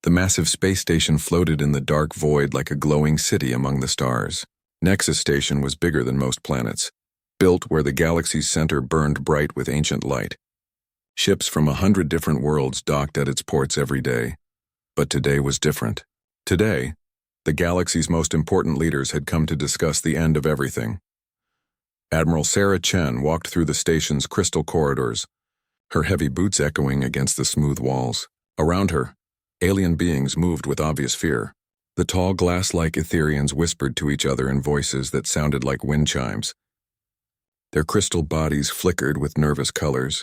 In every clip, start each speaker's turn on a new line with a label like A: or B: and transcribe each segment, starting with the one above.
A: The massive space station floated in the dark void like a glowing city among the stars. Nexus Station was bigger than most planets, built where the galaxy's center burned bright with ancient light. Ships from 100 different worlds docked at its ports every day. But today was different. Today, the galaxy's most important leaders had come to discuss the end of everything. Admiral Sarah Chen walked through the station's crystal corridors, her heavy boots echoing against the smooth walls. Around her, alien beings moved with obvious fear. The tall glass-like Etherians whispered to each other in voices that sounded like wind chimes. Their crystal bodies flickered with nervous colors.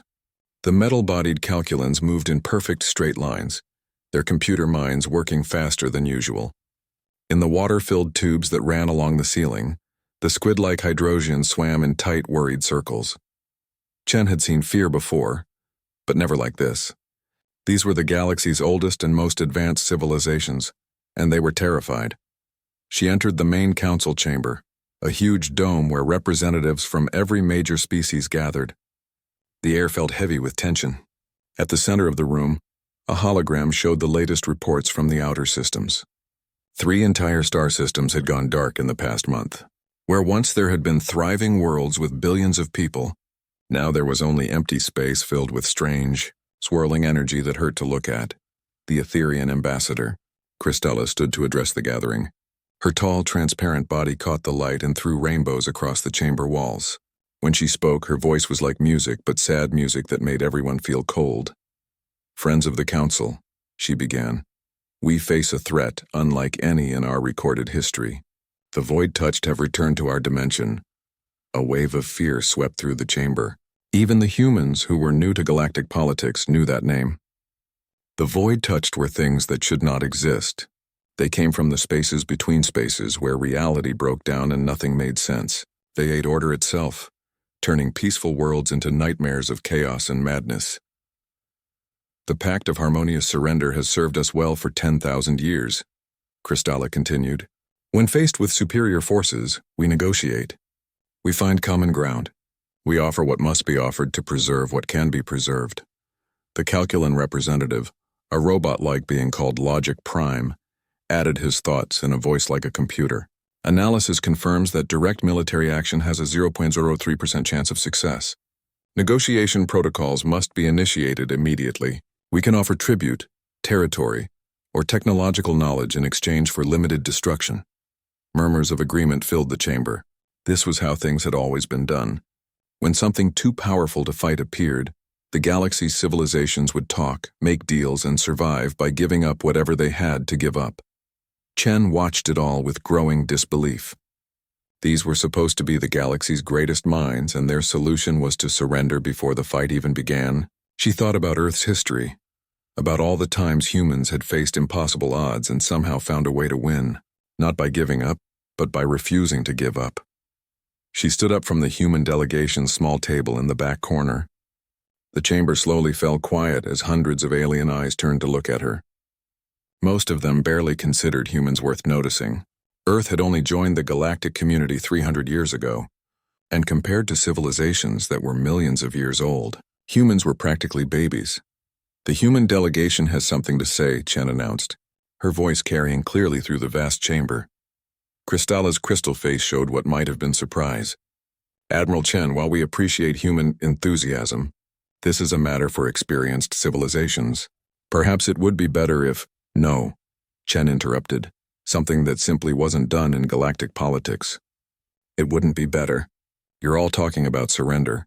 A: The metal-bodied calculans moved in perfect straight lines, their computer minds working faster than usual. In the water-filled tubes that ran along the ceiling, the squid-like hydrosians swam in tight, worried circles. Chen had seen fear before, but never like this. These were the galaxy's oldest and most advanced civilizations, and they were terrified. She entered the main council chamber, a huge dome where representatives from every major species gathered. The air felt heavy with tension. At the center of the room, a hologram showed the latest reports from the outer systems. 3 entire star systems had gone dark in the past month. Where once there had been thriving worlds with billions of people, now there was only empty space filled with strange, swirling energy that hurt to look at. The Etherian ambassador, Crystalla, stood to address the gathering. Her tall, transparent body caught the light and threw rainbows across the chamber walls. When she spoke, her voice was like music, but sad music that made everyone feel cold. "Friends of the Council," she began, "we face a threat unlike any in our recorded history. The void-touched have returned to our dimension." A wave of fear swept through the chamber. Even the humans who were new to galactic politics knew that name. The void-touched were things that should not exist. They came from the spaces between spaces where reality broke down and nothing made sense. They ate order itself, turning peaceful worlds into nightmares of chaos and madness. "The Pact of Harmonious Surrender has served us well for 10,000 years, Crystalla continued. "When faced with superior forces, we negotiate. We find common ground. We offer what must be offered to preserve what can be preserved." The Calculan representative, a robot-like being called Logic Prime, added his thoughts in a voice like a computer. "Analysis confirms that direct military action has a 0.03% chance of success. Negotiation protocols must be initiated immediately. We can offer tribute, territory, or technological knowledge in exchange for limited destruction." Murmurs of agreement filled the chamber. This was how things had always been done. When something too powerful to fight appeared, the galaxy's civilizations would talk, make deals, and survive by giving up whatever they had to give up. Chen watched it all with growing disbelief. These were supposed to be the galaxy's greatest minds, and their solution was to surrender before the fight even began. She thought about Earth's history, about all the times humans had faced impossible odds and somehow found a way to win, not by giving up, but by refusing to give up. She stood up from the human delegation's small table in the back corner. The chamber slowly fell quiet as hundreds of alien eyes turned to look at her. Most of them barely considered humans worth noticing. Earth had only joined the galactic community 300 years ago, and compared to civilizations that were millions of years old, humans were practically babies. "The human delegation has something to say," Chen announced, her voice carrying clearly through the vast chamber. Crystalla's crystal face showed what might have been surprise. "Admiral Chen, while we appreciate human enthusiasm, this is a matter for experienced civilizations. Perhaps it would be better if—" "No," Chen interrupted, something that simply wasn't done in galactic politics. "It wouldn't be better. You're all talking about surrender,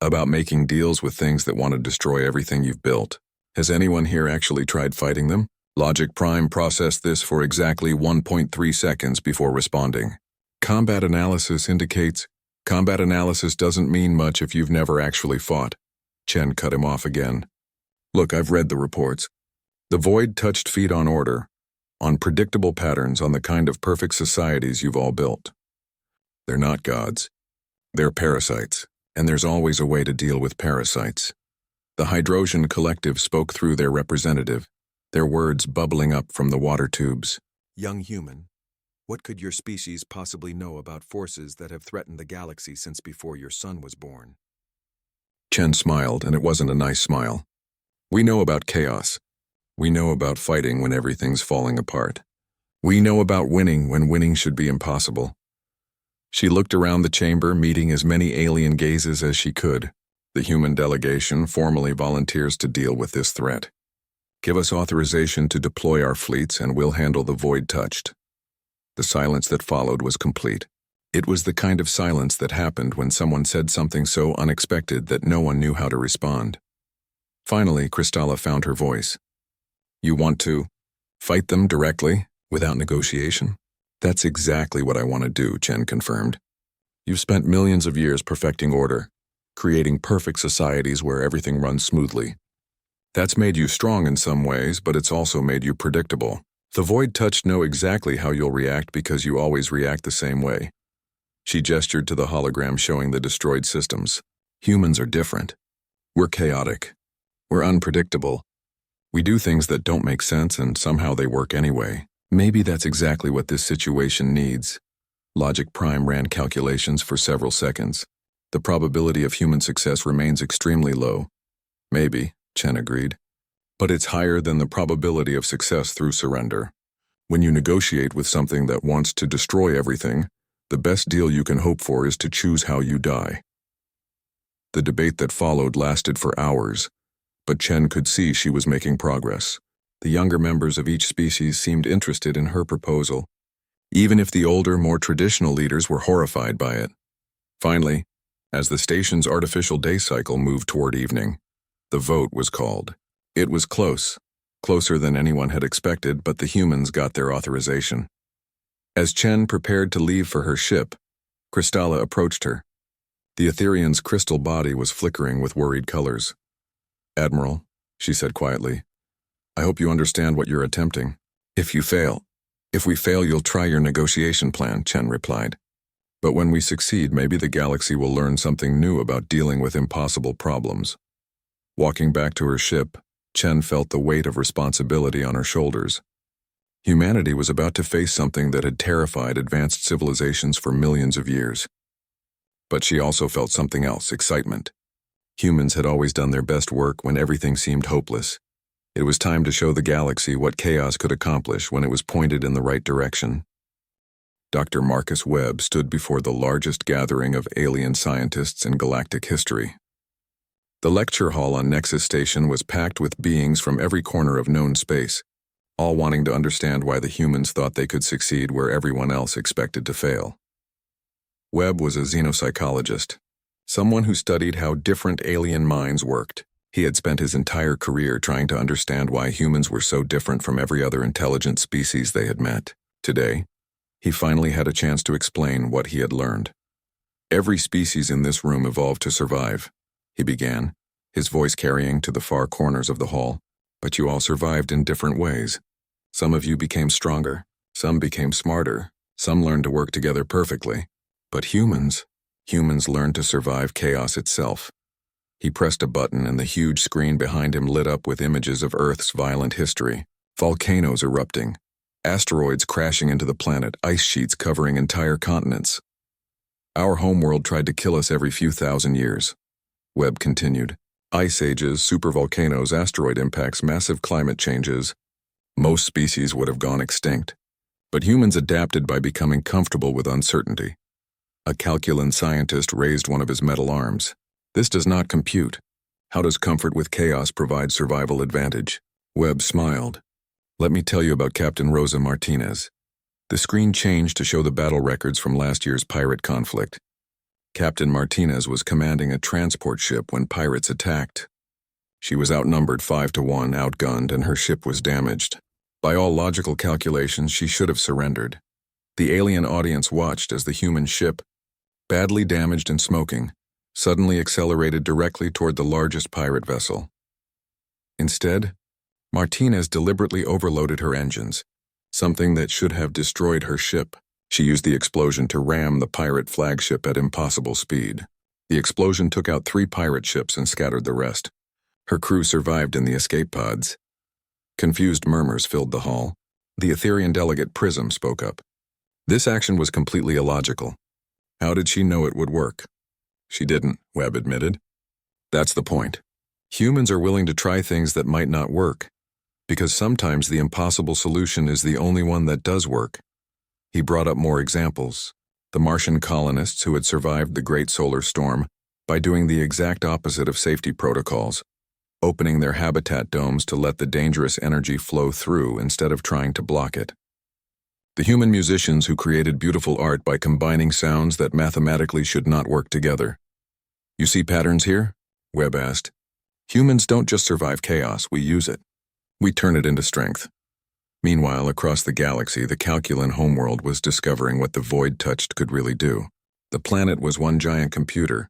A: about making deals with things that want to destroy everything you've built. Has anyone here actually tried fighting them?" Logic Prime processed this for exactly 1.3 seconds before responding. "Combat analysis indicates—" "Combat analysis doesn't mean much if you've never actually fought." Chen cut him off again. "Look, I've read the reports. The void-touched feed on order, on predictable patterns, on the kind of perfect societies you've all built. They're not gods. They're parasites, and there's always a way to deal with parasites." The Hydrosian collective spoke through their representative, their words bubbling up from the water tubes. "Young human, what could your species possibly know about forces that have threatened the galaxy since before your son was born?" Chen smiled, and it wasn't a nice smile. "We know about chaos. We know about fighting when everything's falling apart. We know about winning when winning should be impossible. She looked around the chamber, meeting as many alien gazes as she could. The human delegation formally volunteers to deal with this threat. Give us authorization to deploy our fleets and we'll handle the void touched. The silence that followed was complete. It was the kind of silence that happened when someone said something so unexpected that no one knew how to respond. Finally, Kristalla found her voice. You want to fight them directly, without negotiation? That's exactly what I want to do, Chen confirmed. You've spent millions of years perfecting order, creating perfect societies where everything runs smoothly. That's made you strong in some ways, but it's also made you predictable. The void touched know exactly how you'll react because you always react the same way. She gestured to the hologram showing the destroyed systems. Humans are different. We're chaotic. We're unpredictable. We do things that don't make sense and somehow they work anyway. Maybe that's exactly what this situation needs. Logic Prime ran calculations for several seconds. The probability of human success remains extremely low. Maybe, Chen agreed. But it's higher than the probability of success through surrender. When you negotiate with something that wants to destroy everything, the best deal you can hope for is to choose how you die. The debate that followed lasted for hours, but Chen could see she was making progress. The younger members of each species seemed interested in her proposal, even if the older, more traditional leaders were horrified by it. Finally, as the station's artificial day cycle moved toward evening, the vote was called. It was close, closer than anyone had expected, but the humans got their authorization. As Chen prepared to leave for her ship, Kristalla approached her. The Etherean's crystal body was flickering with worried colors. Admiral, she said quietly, I hope you understand what you're attempting. If we fail, you'll try your negotiation plan, Chen replied. But when we succeed, maybe the galaxy will learn something new about dealing with impossible problems. Walking back to her ship, Chen felt the weight of responsibility on her shoulders. Humanity was about to face something that had terrified advanced civilizations for millions of years. But she also felt something else, excitement. Humans had always done their best work when everything seemed hopeless. It was time to show the galaxy what chaos could accomplish when it was pointed in the right direction. Dr. Marcus Webb stood before the largest gathering of alien scientists in galactic history. The lecture hall on Nexus Station was packed with beings from every corner of known space, all wanting to understand why the humans thought they could succeed where everyone else expected to fail. Webb was a xenopsychologist, someone who studied how different alien minds worked. He had spent his entire career trying to understand why humans were so different from every other intelligent species they had met. Today, he finally had a chance to explain what he had learned. Every species in this room evolved to survive, he began, his voice carrying to the far corners of the hall. But you all survived in different ways. Some of you became stronger, some became smarter, some learned to work together perfectly. But humans learned to survive chaos itself. He pressed a button and the huge screen behind him lit up with images of Earth's violent history. Volcanoes erupting, asteroids crashing into the planet, ice sheets covering entire continents. Our homeworld tried to kill us every few thousand years. Webb continued. Ice ages, supervolcanoes, asteroid impacts, massive climate changes. Most species would have gone extinct. But humans adapted by becoming comfortable with uncertainty. A calculant scientist raised one of his metal arms. This does not compute. How does comfort with chaos provide survival advantage? Webb smiled. Let me tell you about Captain Rosa Martinez. The screen changed to show the battle records from last year's pirate conflict. Captain Martinez was commanding a transport ship when pirates attacked. She was outnumbered 5-1, outgunned, and her ship was damaged. By all logical calculations, she should have surrendered. The alien audience watched as the human ship, badly damaged and smoking, suddenly accelerated directly toward the largest pirate vessel. Instead, Martinez deliberately overloaded her engines, something that should have destroyed her ship. She used the explosion to ram the pirate flagship at impossible speed. The explosion took out 3 pirate ships and scattered the rest. Her crew survived in the escape pods. Confused murmurs filled the hall. The Etherean delegate Prism spoke up. This action was completely illogical. How did she know it would work? She didn't, Webb admitted. That's the point. Humans are willing to try things that might not work, because sometimes the impossible solution is the only one that does work. He brought up more examples. The Martian colonists who had survived the Great Solar Storm by doing the exact opposite of safety protocols, opening their habitat domes to let the dangerous energy flow through instead of trying to block it. The human musicians who created beautiful art by combining sounds that mathematically should not work together. You see patterns here? Webb asked. Humans don't just survive chaos, we use it. We turn it into strength. Meanwhile, across the galaxy, the Calculan homeworld was discovering what the void touched could really do. The planet was one giant computer,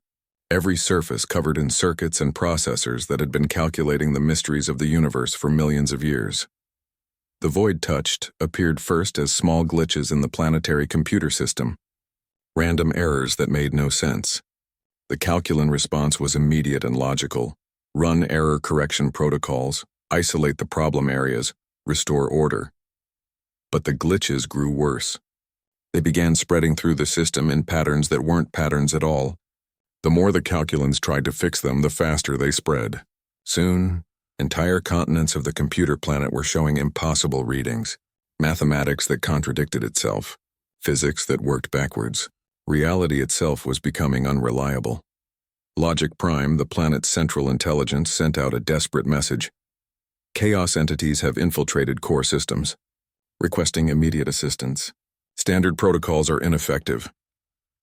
A: every surface covered in circuits and processors that had been calculating the mysteries of the universe for millions of years. The void touched appeared first as small glitches in the planetary computer system, random errors that made no sense. The Calculan response was immediate and logical. Run error correction protocols, isolate the problem areas, restore order. But the glitches grew worse. They began spreading through the system in patterns that weren't patterns at all. The more the Calculans tried to fix them, the faster they spread. Soon, entire continents of the computer planet were showing impossible readings, mathematics that contradicted itself, physics that worked backwards. Reality itself was becoming unreliable. Logic Prime, the planet's central intelligence, sent out a desperate message. Chaos entities have infiltrated core systems, requesting immediate assistance. Standard protocols are ineffective.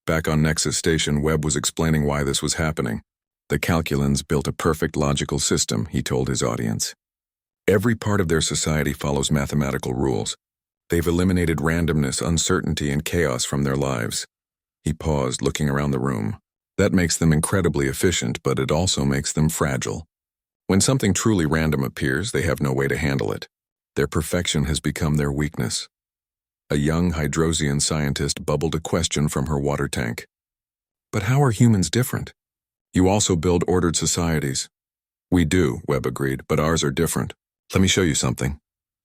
A: Back on Nexus Station, Webb was explaining why this was happening. The Calculans built a perfect logical system, he told his audience. Every part of their society follows mathematical rules. They've eliminated randomness, uncertainty, and chaos from their lives. He paused, looking around the room. That makes them incredibly efficient, but it also makes them fragile. When something truly random appears, they have no way to handle it. Their perfection has become their weakness. A young Hydrosian scientist bubbled a question from her water tank. But how are humans different? You also build ordered societies. We do, Webb agreed, but ours are different. Let me show you something.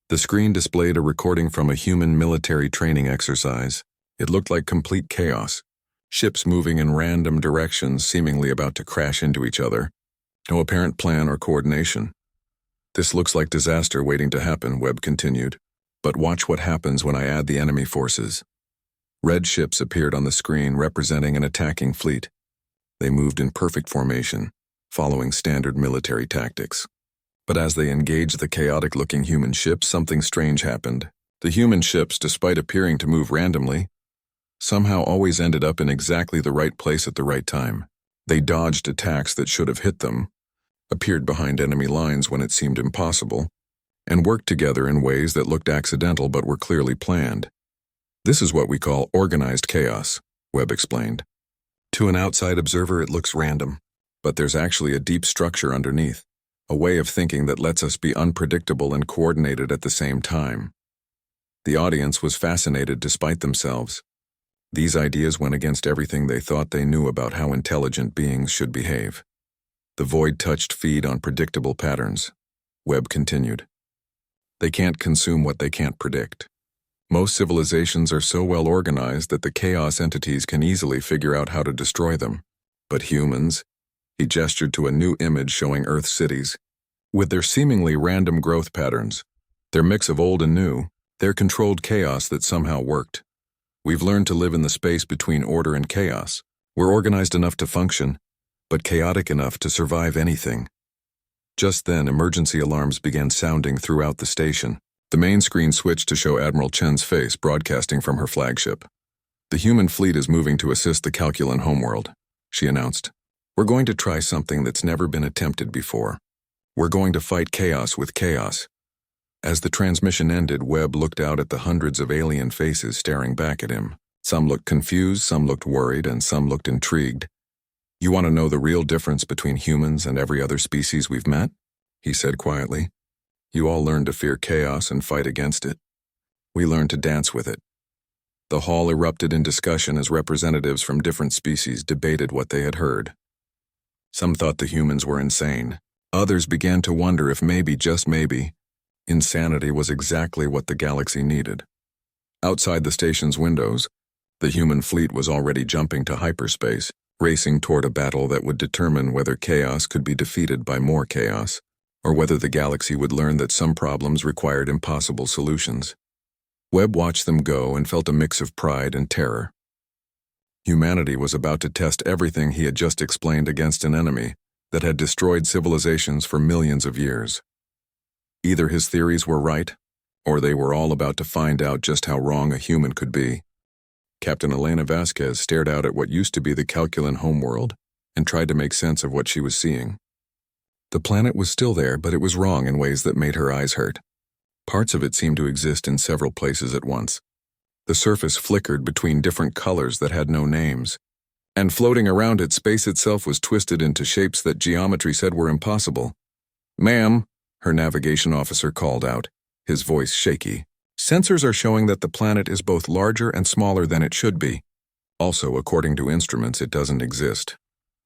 A: The screen displayed a recording from a human military training exercise. It looked like complete chaos. Ships moving in random directions, seemingly about to crash into each other. No apparent plan or coordination. This looks like disaster waiting to happen, Webb continued. But watch what happens when I add the enemy forces. Red ships appeared on the screen representing an attacking fleet. They moved in perfect formation, following standard military tactics. But as they engaged the chaotic-looking human ships, something strange happened. The human ships, despite appearing to move randomly, somehow always ended up in exactly the right place at the right time. They dodged attacks that should have hit them, appeared behind enemy lines when it seemed impossible, and worked together in ways that looked accidental but were clearly planned. This is what we call organized chaos, Webb explained. To an outside observer, it looks random, but there's actually a deep structure underneath, a way of thinking that lets us be unpredictable and coordinated at the same time. The audience was fascinated despite themselves. These ideas went against everything they thought they knew about how intelligent beings should behave. The void touched feed on predictable patterns. Webb continued. They can't consume what they can't predict. Most civilizations are so well organized that the chaos entities can easily figure out how to destroy them. But humans, he gestured to a new image showing Earth cities, with their seemingly random growth patterns, their mix of old and new, their controlled chaos that somehow worked. We've learned to live in the space between order and chaos. We're organized enough to function, but chaotic enough to survive anything. Just then, emergency alarms began sounding throughout the station. The main screen switched to show Admiral Chen's face broadcasting from her flagship. The human fleet is moving to assist the Calculan homeworld, she announced. We're going to try something that's never been attempted before. We're going to fight chaos with chaos. As the transmission ended, Webb looked out at the hundreds of alien faces staring back at him. Some looked confused, some looked worried, and some looked intrigued. You want to know the real difference between humans and every other species we've met? He said quietly. You all learned to fear chaos and fight against it. We learned to dance with it. The hall erupted in discussion as representatives from different species debated what they had heard. Some thought the humans were insane. Others began to wonder if maybe, just maybe, insanity was exactly what the galaxy needed. Outside the station's windows, the human fleet was already jumping to hyperspace, racing toward a battle that would determine whether chaos could be defeated by more chaos. or whether the galaxy would learn that some problems required impossible solutions. Webb watched them go and felt a mix of pride and terror. Humanity was about to test everything he had just explained against an enemy that had destroyed civilizations for millions of years. Either his theories were right, or they were all about to find out just how wrong a human could be. Captain Elena Vasquez stared out at what used to be the Calculan homeworld and tried to make sense of what she was seeing. The planet was still there, but it was wrong in ways that made her eyes hurt. Parts of it seemed to exist in several places at once. The surface flickered between different colors that had no names, and floating around it, space itself was twisted into shapes that geometry said were impossible. "Ma'am," her navigation officer called out, his voice shaky. "Sensors are showing that the planet is both larger and smaller than it should be. Also, according to instruments, it doesn't exist."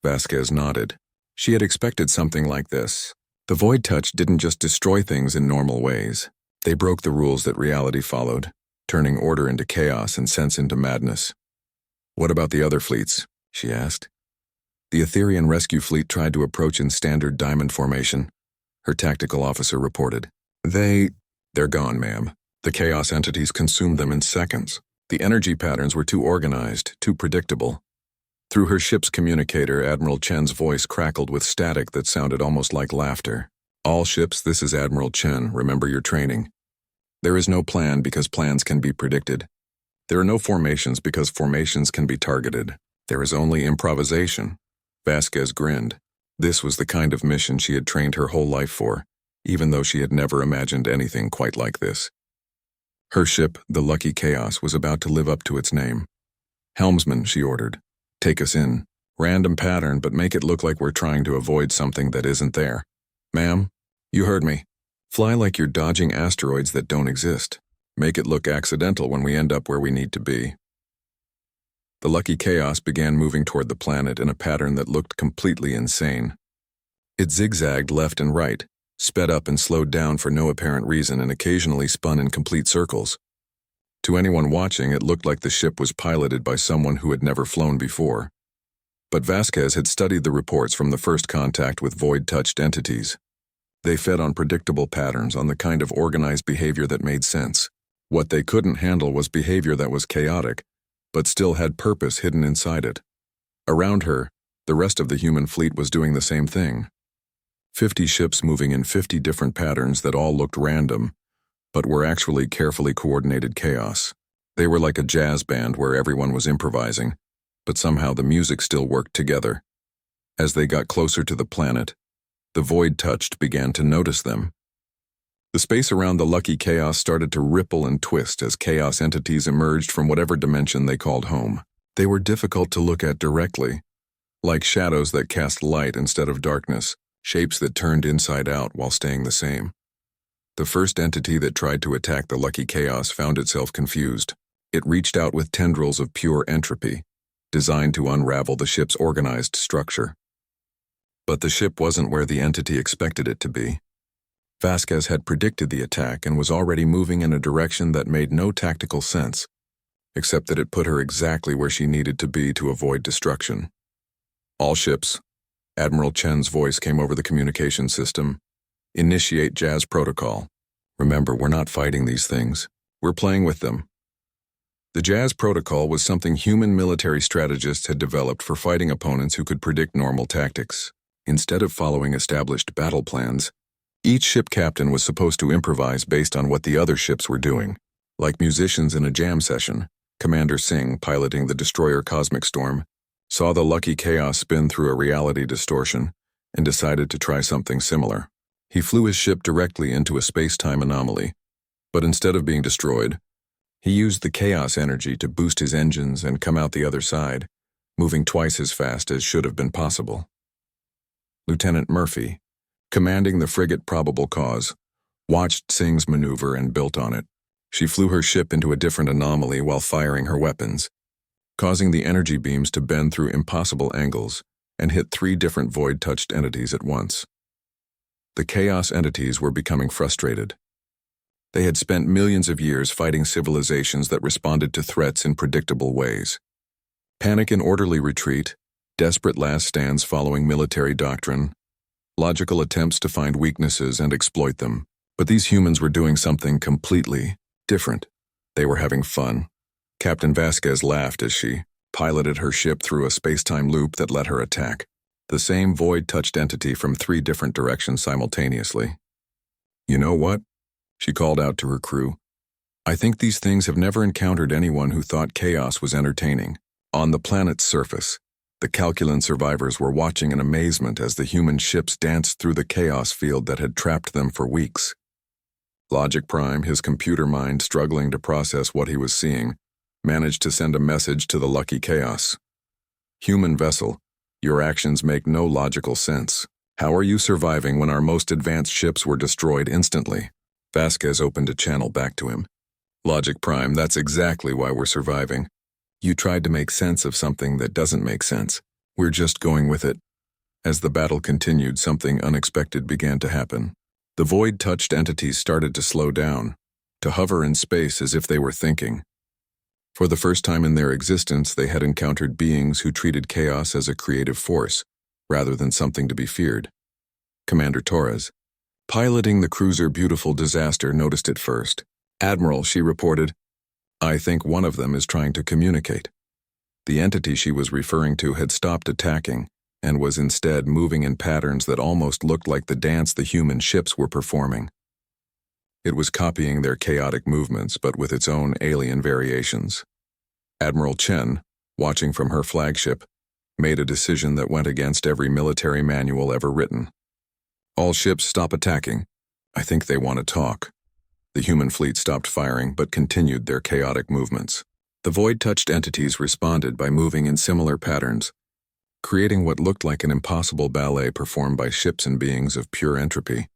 A: Vasquez nodded. She had expected something like this. The void touch didn't just destroy things in normal ways. They broke the rules that reality followed, turning order into chaos and sense into madness. "What about the other fleets?" she asked. The Etherian rescue fleet tried to approach in standard diamond formation, her tactical officer reported. They're gone, ma'am. The chaos entities consumed them in seconds. The energy patterns were too organized, too predictable. Through her ship's communicator, Admiral Chen's voice crackled with static that sounded almost like laughter. "All ships, this is Admiral Chen. Remember your training. There is no plan because plans can be predicted. There are no formations because formations can be targeted. There is only improvisation." Vasquez grinned. This was the kind of mission she had trained her whole life for, even though she had never imagined anything quite like this. Her ship, the Lucky Chaos, was about to live up to its name. "Helmsman," she ordered, "take us in. Random pattern, but make it look like we're trying to avoid something that isn't there." "Ma'am, you heard me. Fly like you're dodging asteroids that don't exist. Make it look accidental when we end up where we need to be." The Lucky Chaos began moving toward the planet in a pattern that looked completely insane. It zigzagged left and right, sped up and slowed down for no apparent reason, and occasionally spun in complete circles. To anyone watching, it looked like the ship was piloted by someone who had never flown before. But Vasquez had studied the reports from the first contact with void-touched entities. They fed on predictable patterns, on the kind of organized behavior that made sense. What they couldn't handle was behavior that was chaotic, but still had purpose hidden inside it. Around her, the rest of the human fleet was doing the same thing. 50 ships moving in 50 different patterns that all looked random, but were actually carefully coordinated chaos. They were like a jazz band where everyone was improvising, but somehow the music still worked together. As they got closer to the planet, the void-touched began to notice them. The space around the Lucky Chaos started to ripple and twist as chaos entities emerged from whatever dimension they called home. They were difficult to look at directly, like shadows that cast light instead of darkness, shapes that turned inside out while staying the same. The first entity that tried to attack the Lucky Chaos found itself confused. It reached out with tendrils of pure entropy, designed to unravel the ship's organized structure. But the ship wasn't where the entity expected it to be. Vasquez had predicted the attack and was already moving in a direction that made no tactical sense, except that it put her exactly where she needed to be to avoid destruction. "All ships," Admiral Chen's voice came over the communication system, "initiate Jazz Protocol. Remember, we're not fighting these things. We're playing with them." The Jazz Protocol was something human military strategists had developed for fighting opponents who could predict normal tactics. Instead of following established battle plans, each ship captain was supposed to improvise based on what the other ships were doing. Like musicians in a jam session, Commander Singh, piloting the destroyer Cosmic Storm, saw the Lucky Chaos spin through a reality distortion and decided to try something similar. He flew his ship directly into a space-time anomaly, but instead of being destroyed, he used the chaos energy to boost his engines and come out the other side, moving twice as fast as should have been possible. Lieutenant Murphy, commanding the frigate Probable Cause, watched Singh's maneuver and built on it. She flew her ship into a different anomaly while firing her weapons, causing the energy beams to bend through impossible angles and hit 3 different void-touched entities at once. The chaos entities were becoming frustrated. They had spent millions of years fighting civilizations that responded to threats in predictable ways. Panic and orderly retreat, desperate last stands following military doctrine, logical attempts to find weaknesses and exploit them. But these humans were doing something completely different. They were having fun. Captain Vasquez laughed as she piloted her ship through a space-time loop that let her attack the same void-touched entity from 3 different directions simultaneously. "You know what?" she called out to her crew. "I think these things have never encountered anyone who thought chaos was entertaining." On the planet's surface, the Calculan survivors were watching in amazement as the human ships danced through the chaos field that had trapped them for weeks. Logic Prime, his computer mind struggling to process what he was seeing, managed to send a message to the lucky chaos. "Human vessel, your actions make no logical sense. How are you surviving when our most advanced ships were destroyed instantly?" Vasquez opened a channel back to him. "Logic Prime, that's exactly why we're surviving. You tried to make sense of something that doesn't make sense. We're just going with it." As the battle continued, something unexpected began to happen. The void-touched entities started to slow down, to hover in space as if they were thinking. For the first time in their existence, they had encountered beings who treated chaos as a creative force, rather than something to be feared. Commander Torres, piloting the cruiser Beautiful Disaster, noticed it first. "Admiral," she reported, "I think one of them is trying to communicate." The entity she was referring to had stopped attacking and was instead moving in patterns that almost looked like the dance the human ships were performing. It was copying their chaotic movements, but with its own alien variations. Admiral Chen, watching from her flagship, made a decision that went against every military manual ever written. "All ships stop attacking. I think they want to talk." The human fleet stopped firing but continued their chaotic movements. The void-touched entities responded by moving in similar patterns, creating what looked like an impossible ballet performed by ships and beings of pure entropy.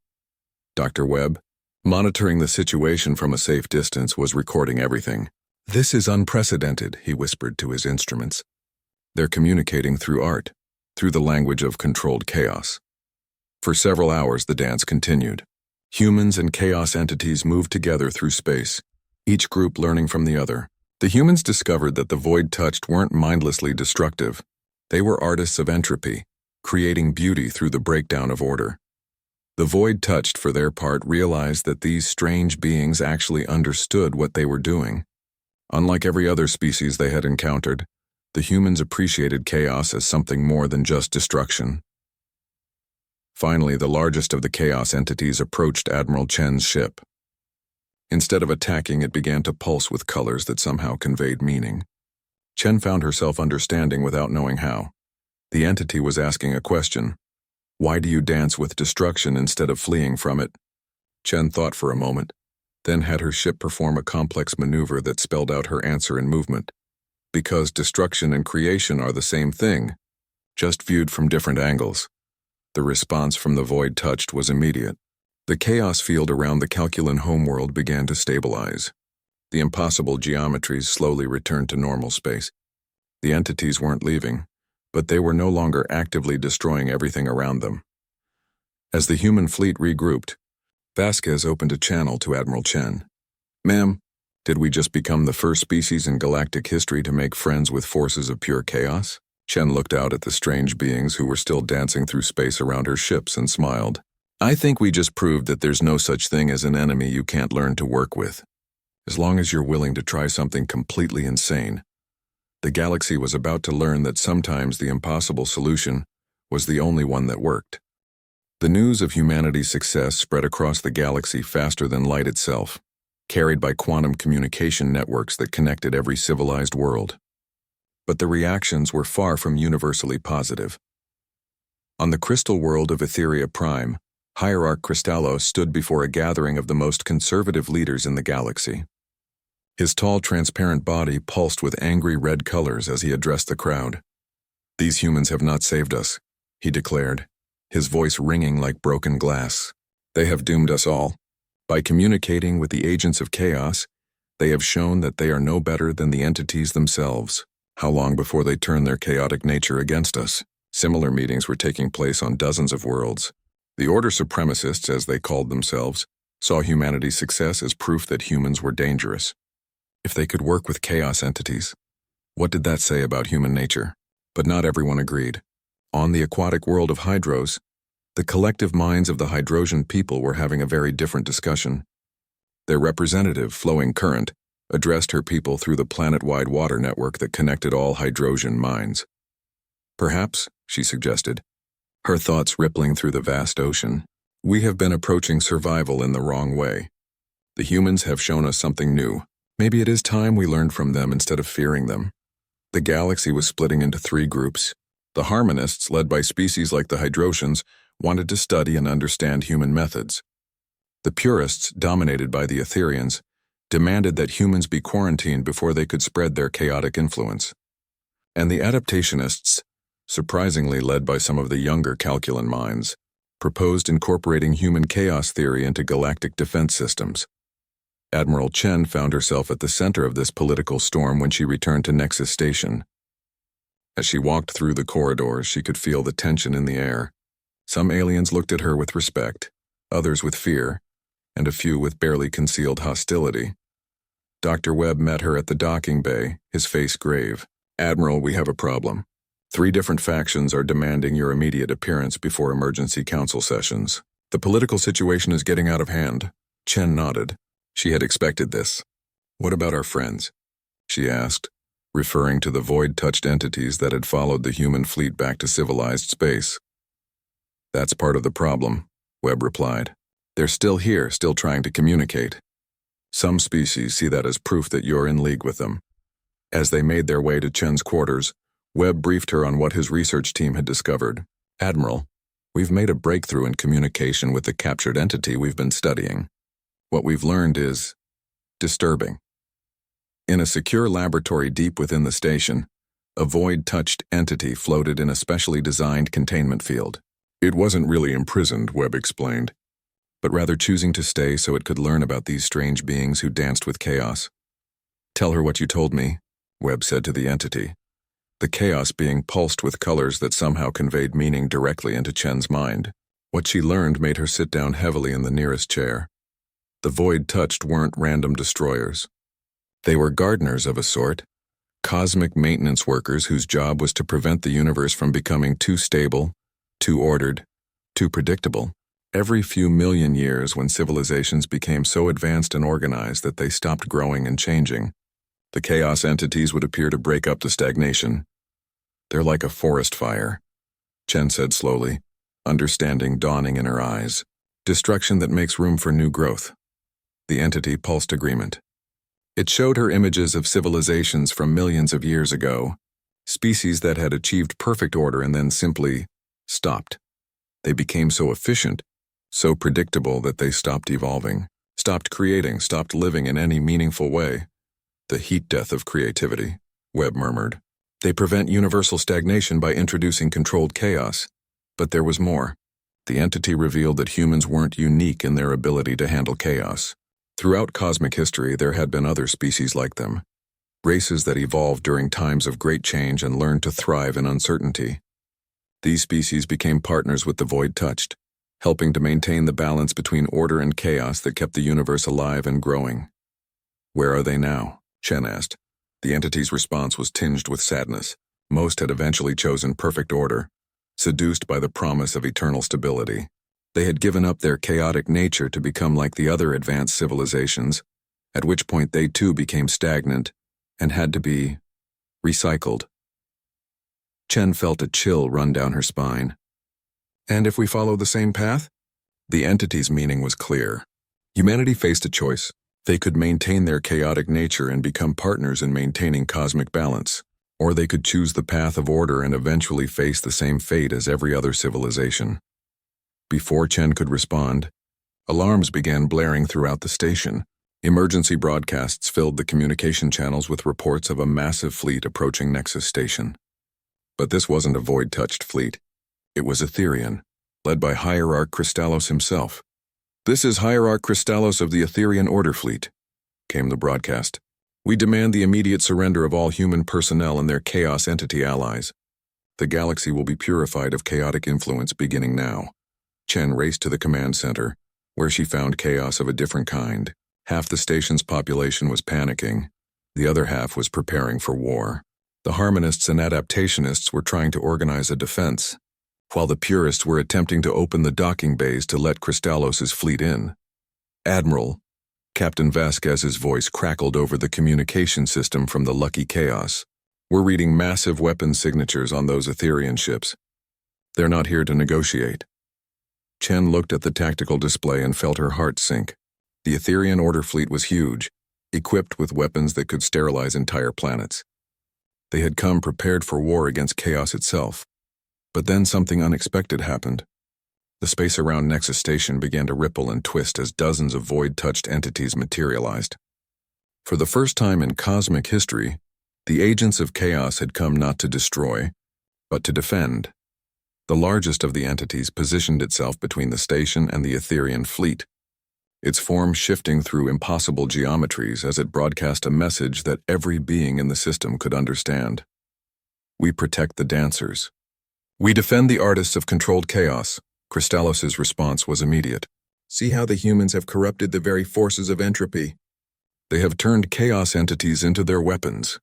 A: Dr. Webb, monitoring the situation from a safe distance, was recording everything. "This is unprecedented," he whispered to his instruments. "They're communicating through art, through the language of controlled chaos." For several hours the dance continued. Humans and chaos entities moved together through space, each group learning from the other. The humans discovered that the void-touched weren't mindlessly destructive. They were artists of entropy, creating beauty through the breakdown of order. The void-touched, for their part, realized that these strange beings actually understood what they were doing. Unlike every other species they had encountered, the humans appreciated chaos as something more than just destruction. Finally, the largest of the chaos entities approached Admiral Chen's ship. Instead of attacking, it began to pulse with colors that somehow conveyed meaning. Chen found herself understanding without knowing how. The entity was asking a question. "Why do you dance with destruction instead of fleeing from it?" Chen thought for a moment, then had her ship perform a complex maneuver that spelled out her answer in movement. "Because destruction and creation are the same thing, just viewed from different angles." The response from the void-touched was immediate. The chaos field around the Calculan homeworld began to stabilize. The impossible geometries slowly returned to normal space. The entities weren't leaving, but they were no longer actively destroying everything around them. As the human fleet regrouped, Vasquez opened a channel to Admiral Chen. "Ma'am, did we just become the first species in galactic history to make friends with forces of pure chaos?" Chen looked out at the strange beings who were still dancing through space around her ships and smiled. "I think we just proved that there's no such thing as an enemy you can't learn to work with, as long as you're willing to try something completely insane." The galaxy was about to learn that sometimes the impossible solution was the only one that worked. The news of humanity's success spread across the galaxy faster than light itself, carried by quantum communication networks that connected every civilized world. But the reactions were far from universally positive. On the crystal world of Etheria Prime, Hierarch Crystallos stood before a gathering of the most conservative leaders in the galaxy. His tall, transparent body pulsed with angry red colors as he addressed the crowd. "These humans have not saved us," he declared, his voice ringing like broken glass. "They have doomed us all. By communicating with the agents of chaos, they have shown that they are no better than the entities themselves. How long before they turn their chaotic nature against us?" Similar meetings were taking place on dozens of worlds. The Order Supremacists, as they called themselves, saw humanity's success as proof that humans were dangerous. If they could work with chaos entities, what did that say about human nature? But not everyone agreed. On the aquatic world of Hydros, The collective minds of the Hydrosian people were having a very different discussion. Their representative, Flowing Current, addressed her people through the planet-wide water network that connected all Hydrosian minds. Perhaps, she suggested, her thoughts rippling through the vast ocean, we have been approaching survival in the wrong way. The humans have shown us something new. Maybe it is time we learned from them instead of fearing them. The galaxy was splitting into 3 groups. The harmonists, led by species like the Hydrosians, wanted to study and understand human methods. The purists, dominated by the Etherians, demanded that humans be quarantined before they could spread their chaotic influence. And the adaptationists, surprisingly led by some of the younger Calculan minds, proposed incorporating human chaos theory into galactic defense systems. Admiral Chen found herself at the center of this political storm when she returned to Nexus Station. As she walked through the corridors, she could feel the tension in the air. Some aliens looked at her with respect, others with fear, and a few with barely concealed hostility. Dr. Webb met her at the docking bay, his face grave. Admiral, we have a problem. 3 different factions are demanding your immediate appearance before emergency council sessions. The political situation is getting out of hand. Chen nodded. She had expected this. What about our friends? She asked, referring to the void-touched entities that had followed the human fleet back to civilized space. That's part of the problem, Webb replied. They're still here, still trying to communicate. Some species see that as proof that you're in league with them. As they made their way to Chen's quarters, Webb briefed her on what his research team had discovered. Admiral, we've made a breakthrough in communication with the captured entity we've been studying. What we've learned is disturbing. In a secure laboratory deep within the station, a void-touched entity floated in a specially designed containment field. It wasn't really imprisoned, Webb explained, but rather choosing to stay so it could learn about these strange beings who danced with chaos. Tell her what you told me, Webb said to the entity, the chaos being pulsed with colors that somehow conveyed meaning directly into Chen's mind. What she learned made her sit down heavily in the nearest chair. The void-touched weren't random destroyers. They were gardeners of a sort, cosmic maintenance workers whose job was to prevent the universe from becoming too stable, too ordered, too predictable. Every few million years, when civilizations became so advanced and organized that they stopped growing and changing, the chaos entities would appear to break up the stagnation. They're like a forest fire, Chen said slowly, understanding dawning in her eyes. Destruction that makes room for new growth. The entity pulsed agreement. It showed her images of civilizations from millions of years ago, species that had achieved perfect order and then simply stopped. They became so efficient, so predictable that they stopped evolving, stopped creating, stopped living in any meaningful way. The heat death of creativity, Webb murmured. They prevent universal stagnation by introducing controlled chaos. But there was more. The entity revealed that humans weren't unique in their ability to handle chaos. Throughout cosmic history, there had been other species like them, races that evolved during times of great change and learned to thrive in uncertainty. These species became partners with the void-touched, helping to maintain the balance between order and chaos that kept the universe alive and growing. Where are they now? Chen asked. The entity's response was tinged with sadness. Most had eventually chosen perfect order, seduced by the promise of eternal stability. They had given up their chaotic nature to become like the other advanced civilizations, at which point they too became stagnant and had to be recycled. Chen felt a chill run down her spine. And if we follow the same path? The entity's meaning was clear. Humanity faced a choice. They could maintain their chaotic nature and become partners in maintaining cosmic balance, or they could choose the path of order and eventually face the same fate as every other civilization. Before Chen could respond, alarms began blaring throughout the station. Emergency broadcasts filled the communication channels with reports of a massive fleet approaching Nexus Station. But this wasn't a void-touched fleet. It was Etherian, led by Hierarch Crystallos himself. "This is Hierarch Crystallos of the Etherian Order Fleet," came the broadcast. "We demand the immediate surrender of all human personnel and their chaos entity allies. The galaxy will be purified of chaotic influence beginning now." Chen raced to the command center, where she found chaos of a different kind. Half the station's population was panicking. The other half was preparing for war. The harmonists and adaptationists were trying to organize a defense. while the purists were attempting to open the docking bays to let Kristallos' fleet in. Admiral, Captain Vasquez's voice crackled over the communication system from the Lucky Chaos. We're reading massive weapons signatures on those Etherian ships. They're not here to negotiate. Chen looked at the tactical display and felt her heart sink. The Etherian Order fleet was huge, equipped with weapons that could sterilize entire planets. They had come prepared for war against chaos itself. But then something unexpected happened. The space around Nexus Station began to ripple and twist as dozens of void-touched entities materialized. For the first time in cosmic history, the agents of chaos had come not to destroy, but to defend. The largest of the entities positioned itself between the station and the Etherian fleet, its form shifting through impossible geometries as it broadcast a message that every being in the system could understand. We protect the dancers. We defend the artists of controlled chaos. Kristallos' response was immediate. See how the humans have corrupted the very forces of entropy. They have turned chaos entities into their weapons.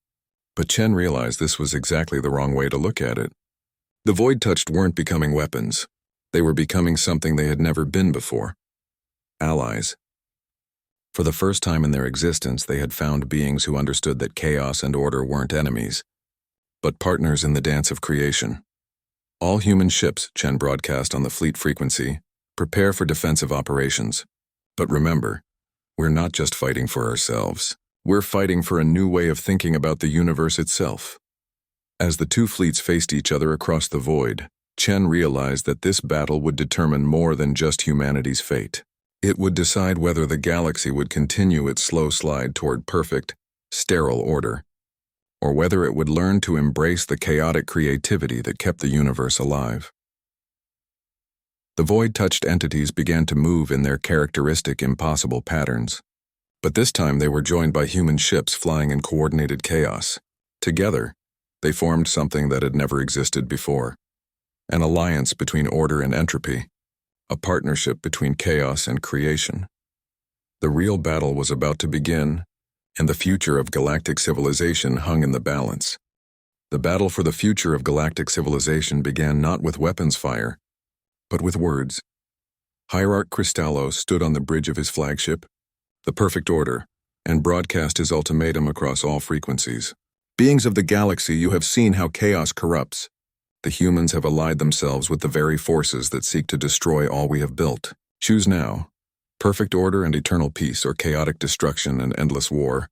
A: But Chen realized this was exactly the wrong way to look at it. The void-touched weren't becoming weapons. They were becoming something they had never been before. Allies. For the first time in their existence, they had found beings who understood that chaos and order weren't enemies, but partners in the dance of creation. All human ships, Chen broadcast on the fleet frequency, prepare for defensive operations. But remember, we're not just fighting for ourselves. We're fighting for a new way of thinking about the universe itself. As the two fleets faced each other across the void, Chen realized that this battle would determine more than just humanity's fate. It would decide whether the galaxy would continue its slow slide toward perfect, sterile order, or whether it would learn to embrace the chaotic creativity that kept the universe alive. The void-touched entities began to move in their characteristic impossible patterns. But this time they were joined by human ships flying in coordinated chaos. Together, they formed something that had never existed before. An alliance between order and entropy. A partnership between chaos and creation. The real battle was about to begin, and the future of galactic civilization hung in the balance. The battle for the future of galactic civilization began not with weapons fire, but with words. Hierarch Kristallos stood on the bridge of his flagship, the Perfect Order, and broadcast his ultimatum across all frequencies. Beings of the galaxy, you have seen how chaos corrupts. The humans have allied themselves with the very forces that seek to destroy all we have built. Choose now. Perfect order and eternal peace, or chaotic destruction and endless war.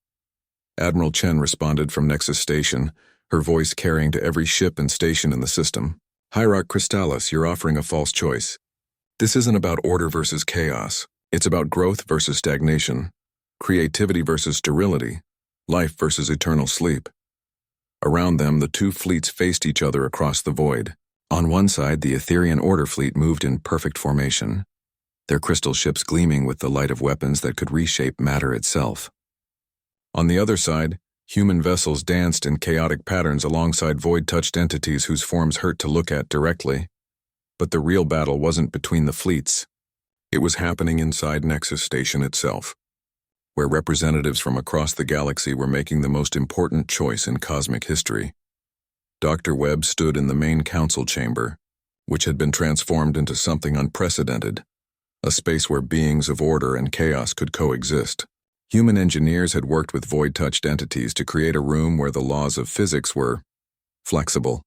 A: Admiral Chen responded from Nexus Station, her voice carrying to every ship and station in the system. Hierarch Kristallos, you're offering a false choice. This isn't about order versus chaos. It's about growth versus stagnation, creativity versus sterility, life versus eternal sleep. Around them, the two fleets faced each other across the void. On one side, the Etherian Order fleet moved in perfect formation, their crystal ships gleaming with the light of weapons that could reshape matter itself. On the other side, human vessels danced in chaotic patterns alongside void-touched entities whose forms hurt to look at directly. But the real battle wasn't between the fleets. It was happening inside Nexus Station itself, where representatives from across the galaxy were making the most important choice in cosmic history. Dr. Webb stood in the main council chamber, which had been transformed into something unprecedented, a space where beings of order and chaos could coexist. Human engineers had worked with void-touched entities to create a room where the laws of physics were flexible.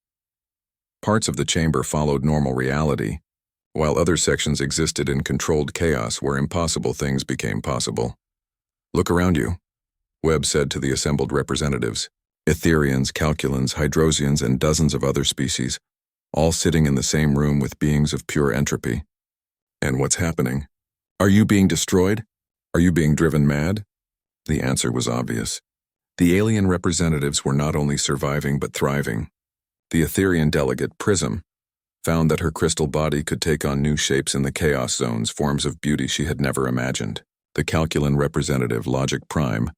A: Parts of the chamber followed normal reality, while other sections existed in controlled chaos where impossible things became possible. Look around you, Webb said to the assembled representatives. Etherians, Calculans, Hydrosians, and dozens of other species, all sitting in the same room with beings of pure entropy. And what's happening? Are you being destroyed? Are you being driven mad? The answer was obvious. The alien representatives were not only surviving but thriving. The Etherian delegate, Prism, found that her crystal body could take on new shapes in the chaos zones, forms of beauty she had never imagined. The Calculan representative, Logic Prime,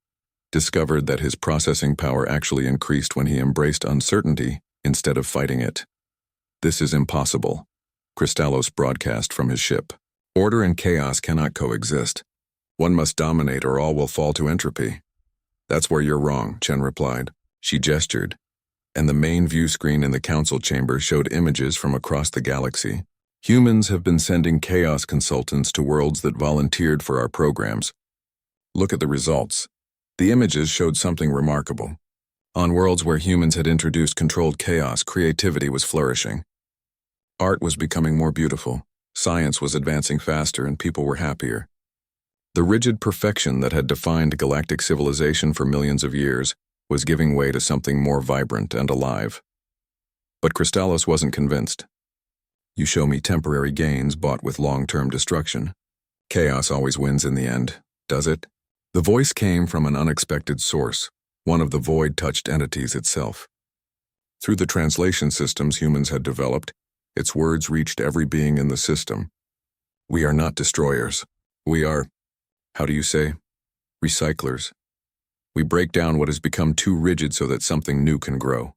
A: discovered that his processing power actually increased when he embraced uncertainty instead of fighting it. This is impossible, Kristallos broadcast from his ship. Order and chaos cannot coexist. One must dominate or all will fall to entropy. That's where you're wrong, Chen replied. She gestured. and the main view screen in the council chamber showed images from across the galaxy. Humans have been sending chaos consultants to worlds that volunteered for our programs. Look at the results. The images showed something remarkable. On worlds where humans had introduced controlled chaos, creativity was flourishing. Art was becoming more beautiful, science was advancing faster, and people were happier. The rigid perfection that had defined galactic civilization for millions of years was giving way to something more vibrant and alive. But Kristallos wasn't convinced. You show me temporary gains bought with long-term destruction. Chaos always wins in the end, does it? The voice came from an unexpected source, one of the void-touched entities itself. Through the translation systems humans had developed, its words reached every being in the system. We are not destroyers. We are, how do you say, recyclers. We break down what has become too rigid so that something new can grow.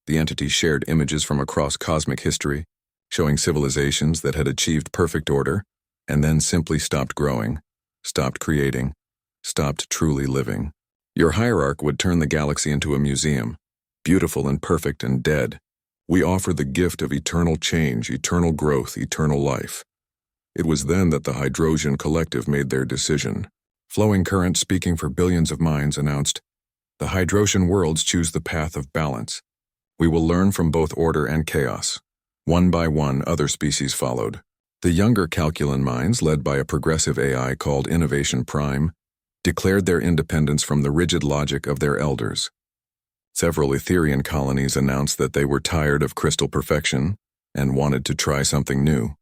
A: The entity shared images from across cosmic history, showing civilizations that had achieved perfect order, and then simply stopped growing, stopped creating, stopped truly living. Your hierarch would turn the galaxy into a museum, beautiful and perfect and dead. We offer the gift of eternal change, eternal growth, eternal life. It was then that the Hydrosian Collective made their decision. Flowing Current, speaking for billions of minds, announced, "The Hydrosian worlds choose the path of balance. We will learn from both order and chaos." One by one, other species followed. The younger Calculan minds, led by a progressive AI called Innovation Prime, declared their independence from the rigid logic of their elders. Several Etherian colonies announced that they were tired of crystal perfection and wanted to try something new.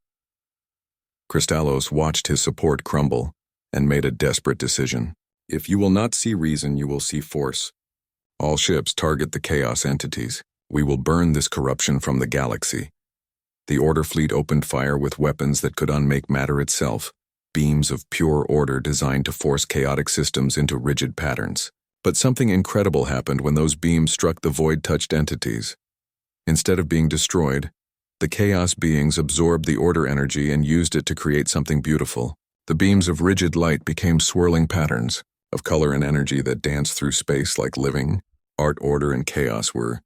A: Kristallos watched his support crumble and made a desperate decision. If you will not see reason, you will see force. All ships target the chaos entities. We will burn this corruption from the galaxy. The Order fleet opened fire with weapons that could unmake matter itself, beams of pure order designed to force chaotic systems into rigid patterns. But something incredible happened when those beams struck the void-touched entities. Instead of being destroyed, the chaos beings absorbed the order energy and used it to create something beautiful. The beams of rigid light became swirling patterns of color and energy that danced through space like living. Art, order, and chaos were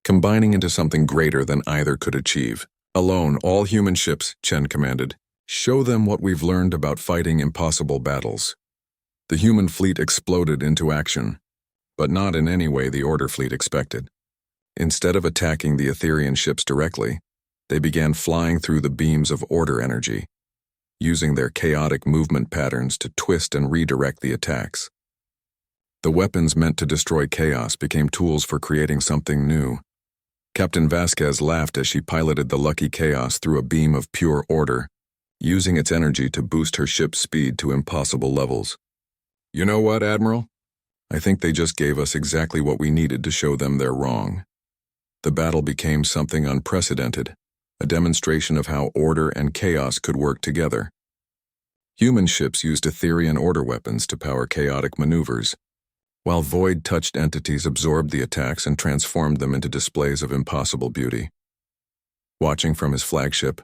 A: combining into something greater than either could achieve. Alone, all human ships, Chen commanded. Show them what we've learned about fighting impossible battles. The human fleet exploded into action, but not in any way the Order fleet expected. Instead of attacking the Etherian ships directly, they began flying through the beams of order energy, using their chaotic movement patterns to twist and redirect the attacks. The weapons meant to destroy chaos became tools for creating something new. Captain Vasquez laughed as she piloted the lucky chaos through a beam of pure order, using its energy to boost her ship's speed to impossible levels. You know what, Admiral? I think they just gave us exactly what we needed to show them they're wrong. The battle became something unprecedented, a demonstration of how order and chaos could work together. Human ships used Etherian order weapons to power chaotic maneuvers, while void-touched entities absorbed the attacks and transformed them into displays of impossible beauty. Watching from his flagship,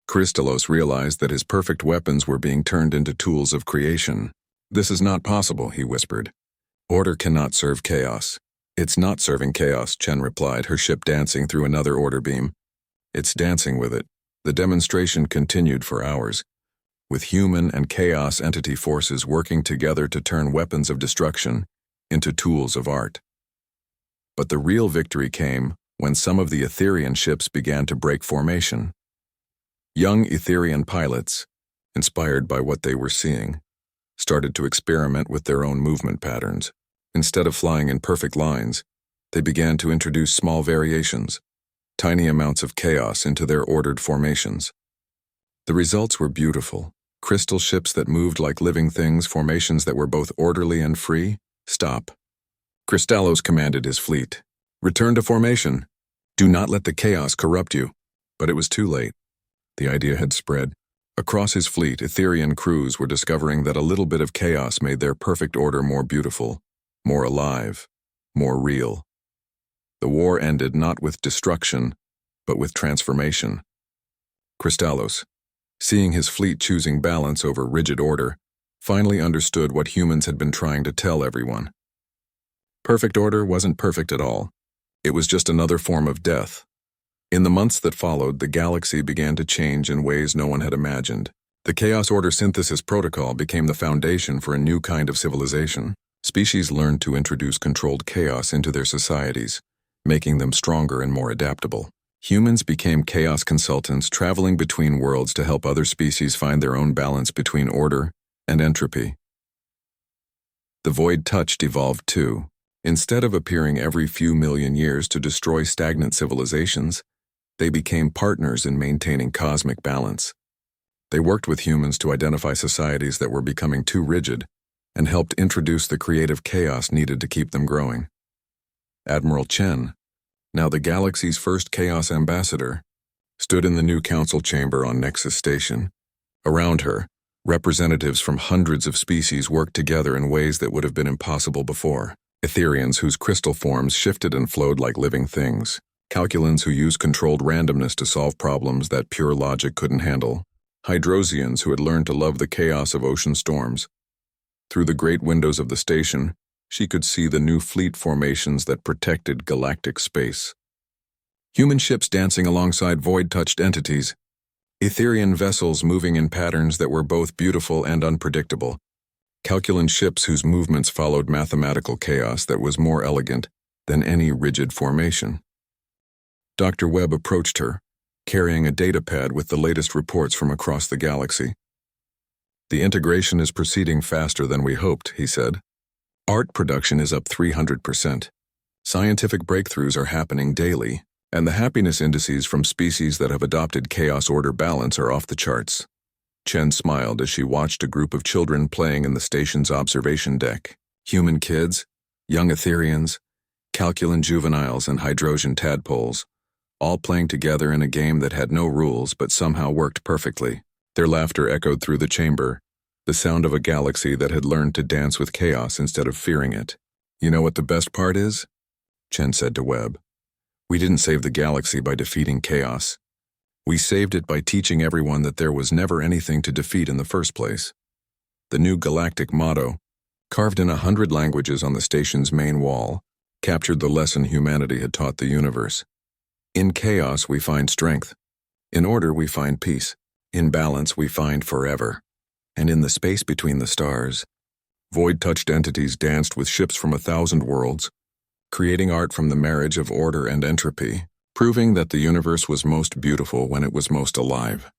A: Kristallos realized that his perfect weapons were being turned into tools of creation. "This is not possible," he whispered. "Order cannot serve chaos." "It's not serving chaos," Chen replied, her ship dancing through another order beam. "It's dancing with it." The demonstration continued for hours, with human and chaos entity forces working together to turn weapons of destruction into tools of art. But the real victory came when some of the Etherian ships began to break formation. Young Etherian pilots, inspired by what they were seeing, started to experiment with their own movement patterns. Instead of flying in perfect lines, they began to introduce small variations, tiny amounts of chaos into their ordered formations. The results were beautiful. Crystal ships that moved like living things, formations that were both orderly and free. "Stop." Kristallos commanded his fleet. "Return to formation. Do not let the chaos corrupt you." But it was too late. The idea had spread. Across his fleet, Etherian crews were discovering that a little bit of chaos made their perfect order more beautiful, more alive, more real. The war ended not with destruction, but with transformation. Kristallos, seeing his fleet choosing balance over rigid order, finally understood what humans had been trying to tell everyone. Perfect order wasn't perfect at all. It was just another form of death. In the months that followed, the galaxy began to change in ways no one had imagined. The Chaos Order Synthesis Protocol became the foundation for a new kind of civilization. Species learned to introduce controlled chaos into their societies, making them stronger and more adaptable. Humans became chaos consultants, traveling between worlds to help other species find their own balance between order and entropy. The Void Touched evolved too. Instead of appearing every few million years to destroy stagnant civilizations, they became partners in maintaining cosmic balance. They worked with humans to identify societies that were becoming too rigid and helped introduce the creative chaos needed to keep them growing. Admiral Chen, now the galaxy's first Chaos Ambassador, stood in the new council chamber on Nexus Station. Around her, representatives from hundreds of species worked together in ways that would have been impossible before. Etherians whose crystal forms shifted and flowed like living things. Calculans who used controlled randomness to solve problems that pure logic couldn't handle. Hydrosians who had learned to love the chaos of ocean storms. Through the great windows of the station, she could see the new fleet formations that protected galactic space. Human ships dancing alongside void-touched entities. Etherian vessels moving in patterns that were both beautiful and unpredictable. Calculan ships whose movements followed mathematical chaos that was more elegant than any rigid formation. Dr. Webb approached her, carrying a datapad with the latest reports from across the galaxy. "The integration is proceeding faster than we hoped," he said. "Art production is up 300%. Scientific breakthroughs are happening daily, and the happiness indices from species that have adopted chaos-order balance are off the charts." Chen smiled as she watched a group of children playing in the station's observation deck. Human kids, young Etherians, Calculan juveniles, and Hydrosian tadpoles, all playing together in a game that had no rules but somehow worked perfectly. Their laughter echoed through the chamber, the sound of a galaxy that had learned to dance with chaos instead of fearing it. "You know what the best part is?" Chen said to Webb. "We didn't save the galaxy by defeating chaos. We saved it by teaching everyone that there was never anything to defeat in the first place." The new galactic motto, carved in 100 languages on the station's main wall, captured the lesson humanity had taught the universe. In chaos we find strength. In order we find peace. In balance we find forever. And in the space between the stars, void-touched entities danced with ships from 1,000 worlds, creating art from the marriage of order and entropy, proving that the universe was most beautiful when it was most alive.